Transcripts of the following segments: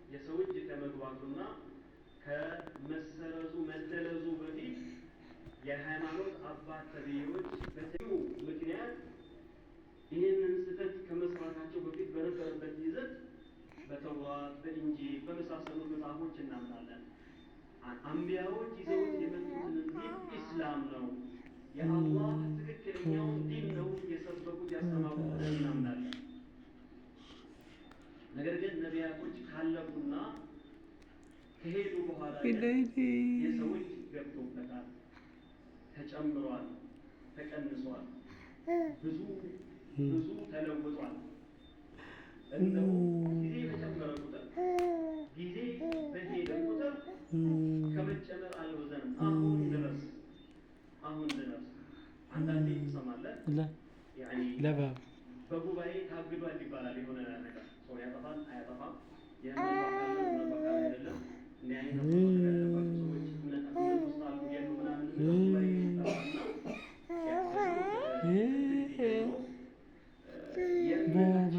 የሰው እጅ ከመግባቱና ከመሰረዙ መደለዙ በፊት የሃይማኖት አባት ተብዬዎች በተለዩ ምክንያት ይህንን ስህተት ከመስራታቸው በፊት በነበረበት ይዘት በተውራት በኢንጂል በመሳሰሉት መጽሐፎች እናምናለን። አንቢያዎች ይዘውት የመጡትን ዲን ኢስላም ነው፣ የአላህ ትክክለኛውን ዲን ነው የሰበኩት ያስተማሩት ብለን እናምናለን። ነገር ግን ነቢያቶች ካለፉና ከሄዱ በኋላ የሰዎች ገብቶበታል፣ ተጨምሯል፣ ተቀንሷል፣ ብዙ ተለውጧል። እንደው ጊዜ በጨመረ ቁጥር ጊዜ በሄደ ቁጥር ከመጨመር አልወዘንም። አሁን ድረስ አንዳንዴ ትሰማለህ ያኒ በጉባኤ ታግዷል ይባላል። የሆነ ነገር ሰው ያጠፋል አያጠፋም የመባካል አይደለም እንደ አይነት ሰዎች እምነት ውስጥ አሉ ያሉ ምናምን ጉባኤ ይጠራና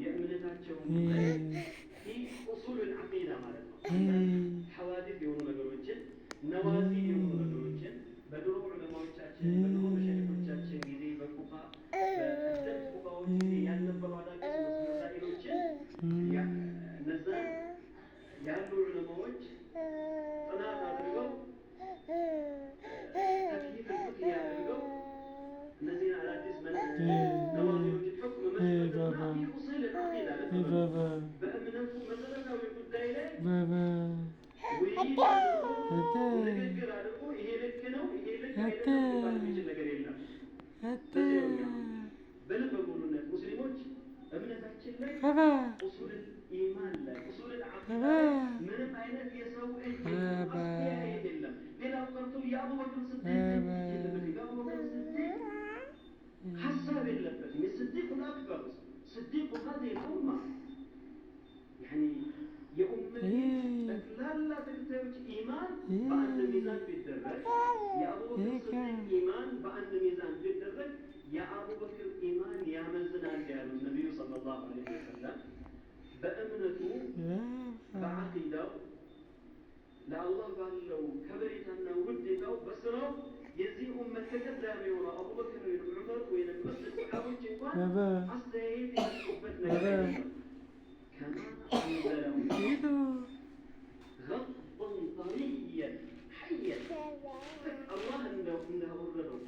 የእምነታቸውን ጉዳይ ኡሱል አልዓቂዳ ማለት ነው። ሐዋዲስ የሆኑ ነገሮችን ነዋዚል የሆኑ ነገሮችን በድሮ ዑለማዎቻችን በድሮ መሻይኾቻችን ጊዜ በቀደምት ፉቃዎች ጊዜ ያልነበሩ አዳዲስ መሳኢሎችን እነዛ ያሉ ዑለማዎች ጥናት አድርገው ተክሊፍ ፍቅህ ያደርገው እነዚህን አዳዲስ ነዋዚሎችን ሕክም መስጠትና ይህ ኡሱል አልዓቂዳ በእምነቱ መሰረታዊ ጉዳይ ላይ ውይይት አድርጎ ንግግር አድርጎ ይሄ ልክ ነው ይሄ ልክ አይደለም ሊባል የሚችል ነገር የለም። በልበ ሙሉነት ሙስሊሞች እምነታችን ላይ ኡሱል ኢማን ላይ ኡሱል አቂዳ ምንም አይነት የሰው እጅ አስተያየት የለም። ሌላው ቀርቶ የአቡበክር ስዲቅ የአቡበክር ስዲቅ ሀሳብ የለበትም። የስዲቁል አክበር ስዲቁ ሀዚህ ልኡማ ያኒ የኡመት ጠቅላላ ተከታዮች ኢማን በአንድ ሚዛን ቢደረግ የአቡበክር ስዲቅ ኢማን በአንድ ሚዛን ቢደረግ የአቡበክር ኢማን ያመዝናል ያሉት ነቢዩ ሰለላሁ ዐለይሂ ወሰለም በእምነቱ በዓቂዳው ለአላህ ባለው ከበሬታና ውዴታው በስራው የዚህ ኡመት ተቀዳሚ የሆነው አቡበክር ወይም ዑመር ወይም መስል ሰሓቦች እንኳን አስተያየት የሰጡበት ነገር የለም። كما أنزله غضا طريا حيا الله إنه أرده